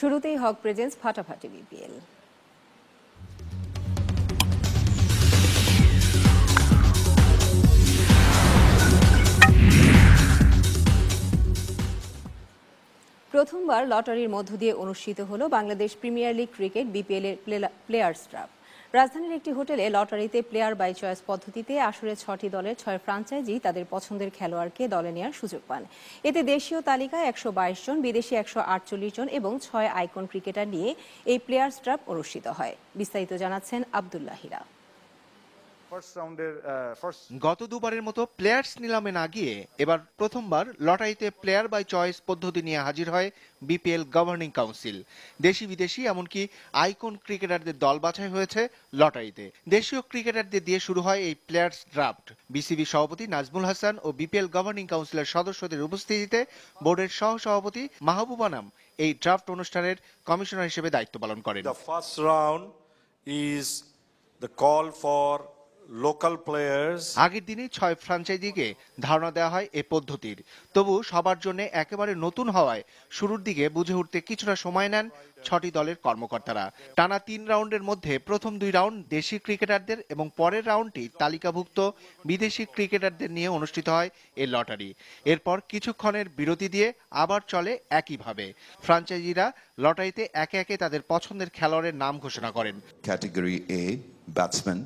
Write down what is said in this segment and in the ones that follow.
শুরুতেই হক প্রেজেন্স ফাটাফাটি বিপিএল। প্রথমবার লটারির মধ্য দিয়ে অনুষ্ঠিত হলো Bangladesh premier league cricket BPL এর প্লেয়ার্স ড্রাফট। রাজধানীর একটি হোটেলে লটারিতে প্লেয়ার বাই চয়েস পদ্ধতিতে আসরে 6টি দলের 6 ফ্রাঞ্চাইজি তাদের পছন্দের খেলোয়াড়কে দলে নেওয়ার সুযোগ পান। এতে দেশীয় তালিকায় 122 জন, বিদেশি 148 জন এবং 6 আইকন ক্রিকেটার নিয়ে এই প্লেয়ার্স ড্রাফট অনুষ্ঠিত হয়। বিস্তারিত জানাচ্ছেন আব্দুল্লাহ হিরা। গত দুবারের মতো প্লেয়ার্স নিলামে না গিয়ে এবার প্রথমবার লটারিতে প্লেয়ার বাই চয়েস পদ্ধতি নিয়ে হাজির হয় বিপিএল গভর্নিং কাউন্সিল। দেশি বিদেশি এমনকি আইকন ক্রিকেটারদের দল বাছাই হয়েছে লটারিতে। দেশীয় ক্রিকেটারদের দিয়ে শুরু হয় এই প্লেয়ার্স ড্রাফট। বিসিবি সভাপতি নাজমুল হাসান ও বিপিএল গভর্নিং কাউন্সিলের সদস্যদের উপস্থিতিতে বোর্ডের সহ সভাপতি মাহবুব আনাম এই ড্রাফট অনুষ্ঠানের কমিশনার হিসেবে দায়িত্ব পালন করেন। The first round is the call for local players. আগের দিনই 6 ফ্রাঞ্চাইজিকে ধারণা দেওয়া হয় এই পদ্ধতির। তবু সবার জন্য একেবারে নতুন হওয়ায় শুরুর দিকে বুঝে উঠতে কিছুটা সময় নেন 6টি দলের কর্মকর্তারা। টানা 3 রাউন্ডের মধ্যে প্রথম 2 রাউন্ড দেশি ক্রিকেটারদের এবং পরের রাউন্ডটি তালিকাভুক্ত বিদেশি ক্রিকেটারদের নিয়ে অনুষ্ঠিত হয় এই লটারি। এরপর কিছুক্ষণের বিরতি দিয়ে আবার চলে একইভাবে। ফ্রাঞ্চাইজিরা লটারিতে একে একে তাদের পছন্দের খেলোয়াড়ের নাম ঘোষণা করেন। Category A, batsman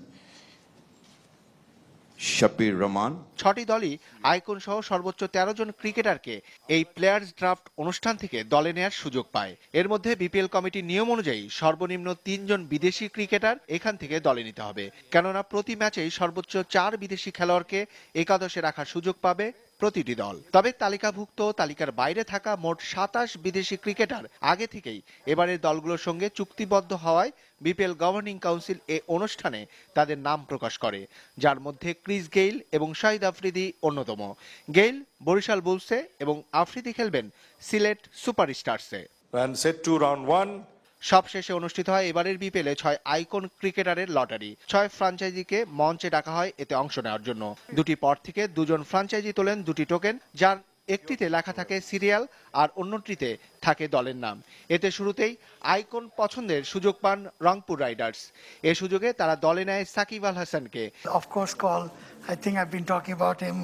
Shabbir Rahman. 6টি দলই আইকন সহ সর্বোচ্চ 13 জন ক্রিকেটারকে এই প্লেয়ার্স ড্রাফট অনুষ্ঠান থেকে দলে নেয়ার সুযোগ পায়। এর মধ্যে বিপিএল কমিটির নিয়ম অনুযায়ী সর্বনিম্ন 3 জন বিদেশি ক্রিকেটার এখান থেকে দলে নিতে হবে, কেননা প্রতি ম্যাচেই সর্বোচ্চ 4 বিদেশি খেলোয়াড়কে একাদশে রাখার সুযোগ পাবে প্রতিটি দল। তবে তালিকাভুক্ত তালিকার বাইরে থাকা মোট 27 বিদেশি ক্রিকেটার আগে থেকেই এবারের দলগুলোর সঙ্গে চুক্তিবদ্ধ হওয়ায় বিপিএল গভর্নিং কাউন্সিল এ অনুষ্ঠানে তাদের নাম প্রকাশ করে, যার মধ্যে ক্রিস গেইল এবং শাহিদ আফ্রিদি অন্যতম। গেইল বরিশাল বুলসে এবং আফ্রিদি খেলবেন সিলেট সুপার স্টারসে। And set to round 1. সবশেষে অনুষ্ঠিত হয় এবারের বিপিএলে 6 আইকন ক্রিকেটারের লটারি। 6 ফ্রাঞ্চাইজিকে মঞ্চে ডাকা হয় এতে অংশ নেওয়ার জন্য। দুটি পট থেকে 2 জন ফ্রাঞ্চাইজি তোলেন 2টি টোকেন, যার একটিতে লেখা থাকে সিরিয়াল আর অন্যটিতে থাকে দলের নাম। এতে শুরুতেই আইকন পছন্দের সুযোগ পান রংপুর রাইডার্স। এ সুযোগে তারা দলে নেয় সাকিব আল হাসানকে। Of course, call. I think I've been talking about him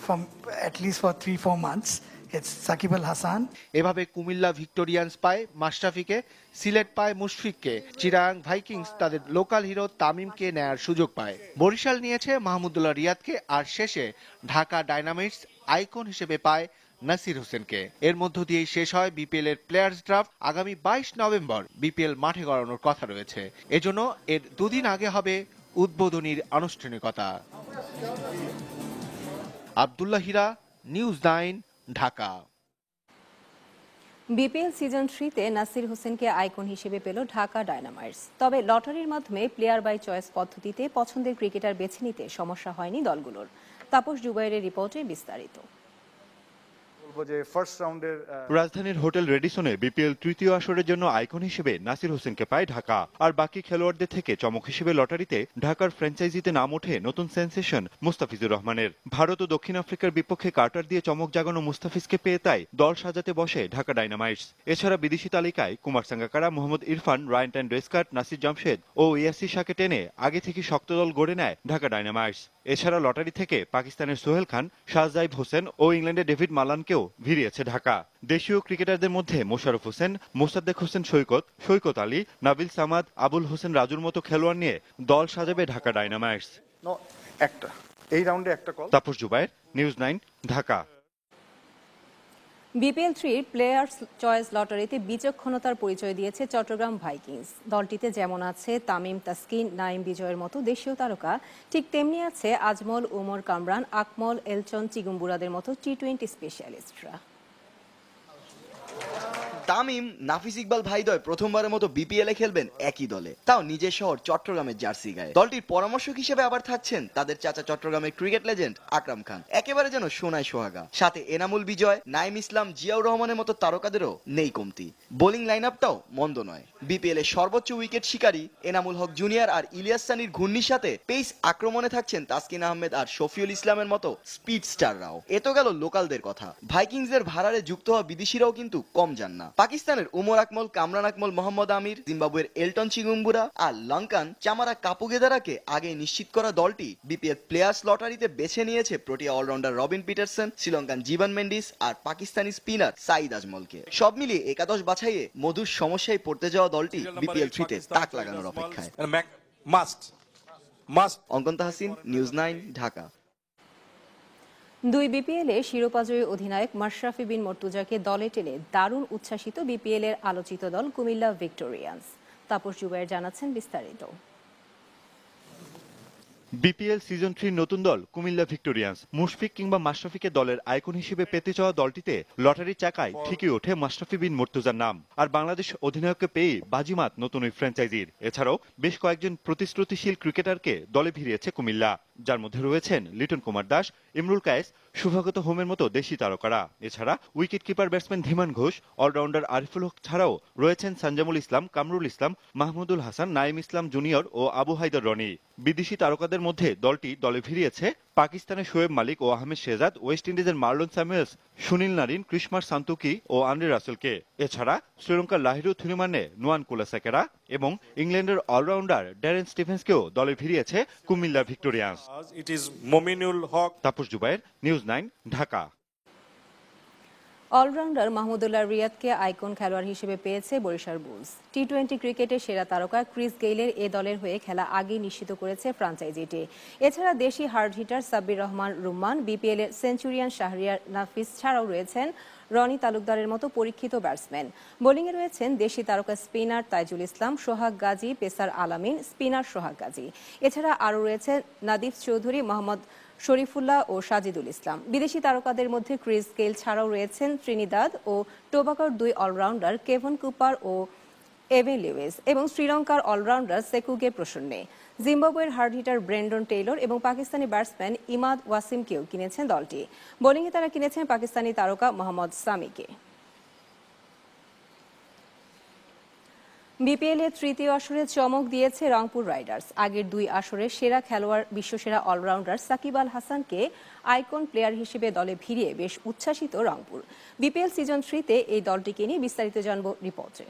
from at least for 3-4 months. It's Sakib Al Hasan. এভাবে কুমিল্লা ভিক্টোরিয়ান্স পায় মাশরাফিকে, সিলেট পায় মুশফিককে, চিরাং ভাইকিংস তাদের লোকাল হিরো তামিমকে নেয়ার সুযোগ পায়। বরিশাল নিয়েছে মাহমুদুল্লাহ রিয়াদকে, আর শেষে ঢাকা ডায়নামাইটস আইকন হিসেবে পায় নাসির হোসেনকে। এর মধ্য দিয়েই শেষ হয় বিপিএল এর প্লেয়ার্স ড্রাফট। আগামী 22 নভেম্বর বিপিএল মাঠে গড়ানোর কথা রয়েছে। এজন্য এর 2 দিন আগে হবে উদ্বোধনীর আনুষ্ঠানিকতা। Abdullah Hira, news 9, Dhaka. BPL season 3-তে নাসির হোসেনকে আইকন হিসেবে পেল ঢাকা ডায়নামাইটস। তবে লটারির মাধ্যমে প্লেয়ার বাই চয়েস পদ্ধতিতে পছন্দের ক্রিকেটার বেছে নিতে সমস্যা হয়নি দলগুলোর। তাপস জুবাইরের রিপোর্টে বিস্তারিত। রাজধানীর হোটেল রেডিসনে বিপিএল তৃতীয় আসরের জন্য আইকন হিসেবে নাসির হোসেনকে পায় ঢাকা। আর বাকি খেলোয়াড়দের থেকে চমক হিসেবে লটারিতে ঢাকার ফ্র্যাঞ্চাইজিতে নাম ওঠে নতুন সেন্সেশন মুস্তাফিজুর রহমানের। ভারত ও দক্ষিণ আফ্রিকার বিপক্ষে কার্টার দিয়ে চমক জাগানো মুস্তাফিজকে পেয়ে তাই দল সাজাতে বসে ঢাকা ডায়নামাইটস। এছাড়া বিদেশি তালিকায় কুমার সাঙ্গাকারা, মোহাম্মদ ইরফান, রায়ান ট্যান ডেস্কার্ট, নাসির জামশেদ ও ইয়াসি শাহকে টেনে আগে থেকে শক্ত দল গড়ে নেয় ঢাকা ডায়নামাইটস। এছাড়া লটারি থেকে পাকিস্তানের সোহেল খান, শাহজাইব হোসেন ও ইংল্যান্ডের ডেভিড মালানকেও ভিড়িয়েছে ঢাকা। দেশীয় ক্রিকেটারদের মধ্যে মোশাররফ হোসেন, মোসাদ্দেক হোসেন সৈকত আলী, নাবিল সামাদ, আবুল হোসেন রাজুর মতো খেলোয়াড় নিয়ে দল সাজাবে Dhaka Dynamites. Tapas Jubair, news 9, Dhaka. BPL 3 players choice লটারিতে বিচক্ষণতার পরিচয় দিয়েছে চট্টগ্রাম ভাইকিংস। দলটিতে যেমন আছে তামিম, তাসকিন, নাইম বিজয়ের মতো দেশীয় তারকা, ঠিক তেমনি আছে আজমল, ওমর কামরান, আকমল, এলচন, চিগুম্বুরাদের মতো টি-20 স্পেশালিস্টরা। তামিম, নাফিস ইকবাল ভাইদ্বয় প্রথমবারের মতো বিপিএল এ খেলবেন একই দলে, তাও নিজের শহর চট্টগ্রামের জার্সি গায়ে। দলটির পরামর্শক হিসেবে আবার থাকছেন তাদের চাচা চট্টগ্রামের ক্রিকেট লেজেন্ড আকরাম খান, একেবারে যেন সোনায় সোহাগা। সাথে এনামুল বিজয়, নাইম ইসলাম, জিয়াউর রহমানের মতো তারকাদেরও নেই কমতি। বোলিং লাইন আপটাও মন্দ নয়। বিপিএল এর সর্বোচ্চ উইকেট শিকারী এনামুল হক জুনিয়র আর ইলিয়াস সানির ঘূর্ণির সাথে পেস আক্রমণে থাকছেন তাসকিন আহমেদ আর শফিউল ইসলামের মতো স্পিড স্টাররাও। এ তো গেল লোকালদের কথা। ভাইকিংসদের ভাড়ারে যুক্ত হওয়া বিদেশিরাও কিন্তু কম যান না। পাকিস্তানের উমর আকমল, কামরান আকমল, মোহাম্মদ আমির, জিম্বাবুয়ের এলটন চিগুম্বুরা আর লঙ্কান চামারা কাপুগেদারাকে আগে নিশ্চিত করা দলটি বিপিএল প্লেয়ার্স লটারিতে বেছে নিয়েছে প্রোটিয়া অলরাউন্ডার রবিন পিটারসন, শ্রীলঙ্কান জীবন মেন্ডিস আর পাকিস্তানি স্পিনার সাঈদ আজমলকে। সব মিলিয়ে একাদশ বাছাইয়ে মধুর সমস্যায় পড়তে যাওয়া দলটি বিপিএল 3-তে তাক লাগানোর অপেক্ষায়। অঙ্কন তাহসিন, নিউজ 9, ঢাকা। দুই বিপিএলে শিরোপাজয়ী অধিনায়ক মাশরাফি বিন মর্তুজাকে দলে টেনে দারুণ উচ্ছ্বাসিত বিপিএল এর আলোচিত দল কুমিল্লা ভিক্টোরিয়ান্স। তাপস জুবায়ের জানাচ্ছেন বিস্তারিত। বিপিএল সিজন 3 নতুন দল কুমিল্লা ভিক্টোরিয়ান্স। মুশফিক কিংবা মাশরাফিকে দলের আইকন হিসেবে পেতে চাওয়া দলটিতে লটারির চাকায় ঠিকই ওঠে মাশরাফি বিন মর্তুজার নাম। আর বাংলাদেশ অধিনায়ককে পেয়ে বাজিমাত নতুন ওই ফ্র্যাঞ্চাইজির। এছাড়াও বেশ কয়েকজন প্রতিশ্রুতিশীল ক্রিকেটারকে দলে ভিড়িয়েছে কুমিল্লা, যার মধ্যে রয়েছেন লিটন কুমার দাস, ইমরুল কায়েস, শুভাগত হোমের মতো দেশি তারকারা। এছাড়া wicket keeper batsman Dhiman Ghosh, allrounder Ariful Haque ছাড়াও রয়েছেন সানজামুল ইসলাম, কামরুল ইসলাম, মাহমুদুল হাসান, নাইম ইসলাম জুনিয়র ও আবু হায়দার রনি। বিদেশি তারকাদের মধ্যে দলটি দলে ভিড়িয়েছে পাকিস্তানের শোয়েব মালিক ও আহমেদ শেহজাদ, ওয়েস্ট ইন্ডিজের Marlon Samuels, Sunil Narine, Krishmar Santokie ও আন্দ্রে রাসেলকে। এছাড়া শ্রীলঙ্কার লাহিরু থিরুমানে, নুয়ান কুলাসাকেরা এবং ইংল্যান্ডের অলরাউন্ডার ড্যারেন স্টিফেন্সকেও দলে ভিড়িয়েছে Comilla Victorians. Tapas Zubair, news 9, Dhaka. Allrounder Mahmudullah রিয়াদকে আইকন খেলোয়াড় হিসেবে পেয়েছে বরিশাল বুলস। টি-20 ক্রিকেটের সেরা তারকা ক্রিস গেইলের এ দলের হয়ে খেলা আগেই নিশ্চিত করেছে ফ্র্যাঞ্চাইজিটি। এছাড়া দেশি hard hitter Sabbir Rahman Rumman, BPL এর সেঞ্চুরিয়ান শাহরিয়ার নাফিস ছাড়াও রয়েছেন রনি তালুকদারের মতো পরীক্ষিত ব্যাটসম্যান। বোলিংয়ে রয়েছেন দেশি তারকা স্পিনার তাইজুল ইসলাম, সোহাগ গাজী, পেসার আলামিন, স্পিনার সোহাগ গাজী। এছাড়া আরও রয়েছে নাদিফ চৌধুরী, মোহাম্মদ শরীফুল্লাহ ও সাজিদুল ইসলাম। বিদেশি তারকাদের মধ্যে ক্রিস গেইল ছাড়াও রয়েছেন ত্রিনিদাদ ও টোবাগোর দুই অলরাউন্ডার কেভন কুপার ও এভেন লিউইস এবং শ্রীলঙ্কার অলরাউন্ডার সেকুগে প্রসন্নে। জিম্বাবুয়ের হার্ড হিটার ব্রেন্ডন টেইলর এবং পাকিস্তানি ব্যাটসম্যান ইমাদ ওয়াসিমকেও কিনেছেন দলটি। বোলিংয়ে তারা কিনেছেন পাকিস্তানি তারকা মোহাম্মদ সামিকে। বিপিএল এর তৃতীয় আসরে চমক দিয়েছে রংপুর রাইডার্স। আগের দুই আসরে সেরা খেলোয়াড় বিশ্বসেরা অলরাউন্ডার সাকিব আল হাসানকে আইকন প্লেয়ার হিসেবে দলে ভিড়িয়ে বেশ উচ্ছ্বাসিত রংপুর। বিপিএল সিজন 3-তে এই দলটিকে নিয়ে বিস্তারিত জানব রিপোর্টে।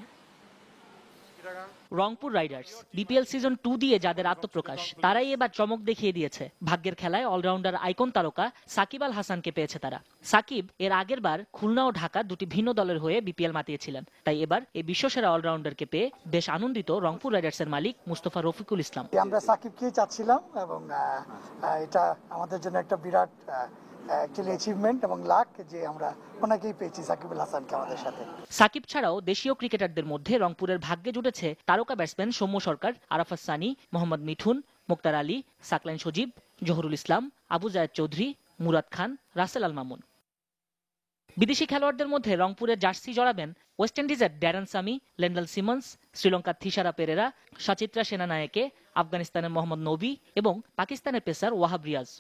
রংপুর রাইডার্স বিপিএল সিজন 2 দিয়ে যাদের আত্মপ্রকাশ, তারাই এবার চমক দেখিয়ে দিয়েছে। ভাগ্যের খেলায় অলরাউন্ডার আইকন তারকা সাকিব আল হাসানকে পেয়েছে তারা। সাকিব এর আগের বার খুলনা ও ঢাকা দুটি ভিন্ন দলের হয়ে বিপিএল মাতিয়েছিলেন, তাই এবার এই বিশ্বসেরা অলরাউন্ডারকে পেয়ে বেশ আনন্দিত রংপুর রাইডার্সের মালিক মুস্তফা রফিকুল ইসলাম। আমরা সাকিবকেই চাচ্ছিলাম এবং এটা আমাদের জন্য একটা বিরাট অ্যাকচুয়ালি অ্যাচিভমেন্ট এবং লাক যে আমরা ওনাকেই পেয়েছি, সাকিব আল হাসানকে আমাদের সাথে। সাকিব ছাড়াও দেশীয় ক্রিকেটারদের মধ্যে রংপুরের ভাগ্যে জুটেছে তারকা ব্যাটসম্যান সৌম্য সরকার, আরাফাত সানি, মোহাম্মদ মিঠুন, মোক্তার আলী, সাকলাইন সজীব, জহুরুল ইসলাম, আবু জায়েদ চৌধুরী, মুরাদ খান, রাসেল আল মামুন। বিদেশি খেলোয়াড়দের মধ্যে রংপুরের জার্সি জড়াবেন ওয়েস্ট ইন্ডিজের ড্যারেন সামি, লেন্ডল সিমন্স, শ্রীলঙ্কার থিসারা পেরেরা, সচিত্রা সেনানায়েকে, আফগানিস্তানের মোহাম্মদ নবী এবং পাকিস্তানের পেসার ওয়াহাব রিয়াজ।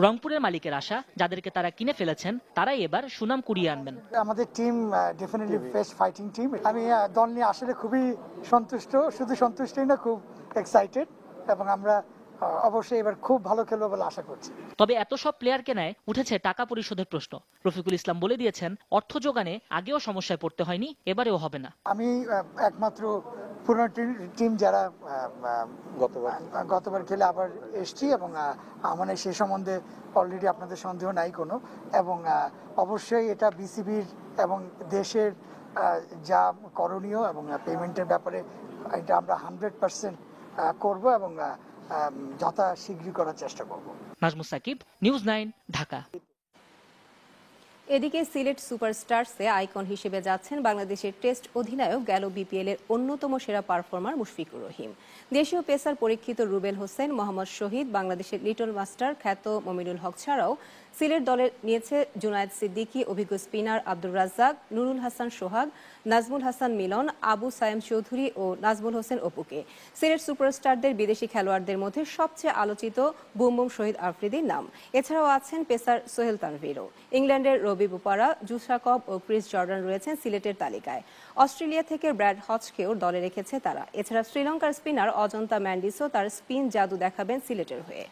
রংপুরের মালিকের আশা, যাদেরকে তারা কিনে ফেলেছেন তারাই এবার সুনাম কুড়িয়ে আনবেন। আমাদের team definitely best fighting team. আমি দল নিয়ে আসলে খুবই সন্তুষ্ট, শুধু সন্তুষ্টই না, খুব এক্সাইটেড এবং আমরা অবশ্যই এবার খুব ভালো খেলবো বলে আশা করছি। তবে এত সব প্লেয়ার কেনায় উঠেছে টাকা পরিশোধের প্রশ্ন। রফিকুল ইসলাম বলে দিয়েছেন, অর্থ যোগানে আগেও সমস্যায় পড়তে হয়নি, এবারেও হবে না। আমি একমাত্র পুরনো টিম যারা গতবার খেলে আবার এসছি এবং মানে সে সম্বন্ধে অলরেডি আপনাদের সন্দেহ নাই কোনো, এবং অবশ্যই এটা বিসিবির এবং দেশের যা করণীয় এবং পেমেন্টের ব্যাপারে এটা আমরা 100% করব এবং যথা শীঘ্রই করার চেষ্টা করব। নাজমুস সাকিব, নিউজ 9, ঢাকা। এদিকে সিলেট সুপারস্টারসে আইকন হিসেবে যাচ্ছেন বাংলাদেশের টেস্ট অধিনায়ক, গেল বিপিএল এর অন্যতম সেরা পারফর্মার মুশফিকুর রহিম। দেশীয় পেসার পরীক্ষিত রুবেল হোসেন, মোহাম্মদ শহীদ, বাংলাদেশের লিটল মাস্টার খ্যাত মমিনুল হক ছাড়াও সিলেট দলে নিয়েছে জুনায়েদ সিদ্দিকী, অভিজ্ঞ স্পিনার আব্দুর রাজ্জাক, নুরুল হাসান সোহাগ, নাজমুল হাসান মিলন, আবু সায়েম চৌধুরী ও নাজমুল হোসেন অপুকে। সিলেট সুপারস্টারদের বিদেশি খেলোয়াড়দের মধ্যে সবচেয়ে আলোচিত বুম বুম শহীদ আফ্রিদির নাম। এছাড়াও আছেন পেসার সোহেল তানভীরও। ইংল্যান্ডের রবি বুপারা, জুসাকব ও ক্রিস জর্ডান রয়েছেন সিলেটের তালিকায়। অস্ট্রেলিয়া থেকে ব্র্যাড হচকেও দলে রেখেছে তারা। এছাড়া শ্রীলঙ্কার স্পিনার অজন্তা ম্যান্ডিসও তার স্পিন জাদু দেখাবেন সিলেটের হয়ে।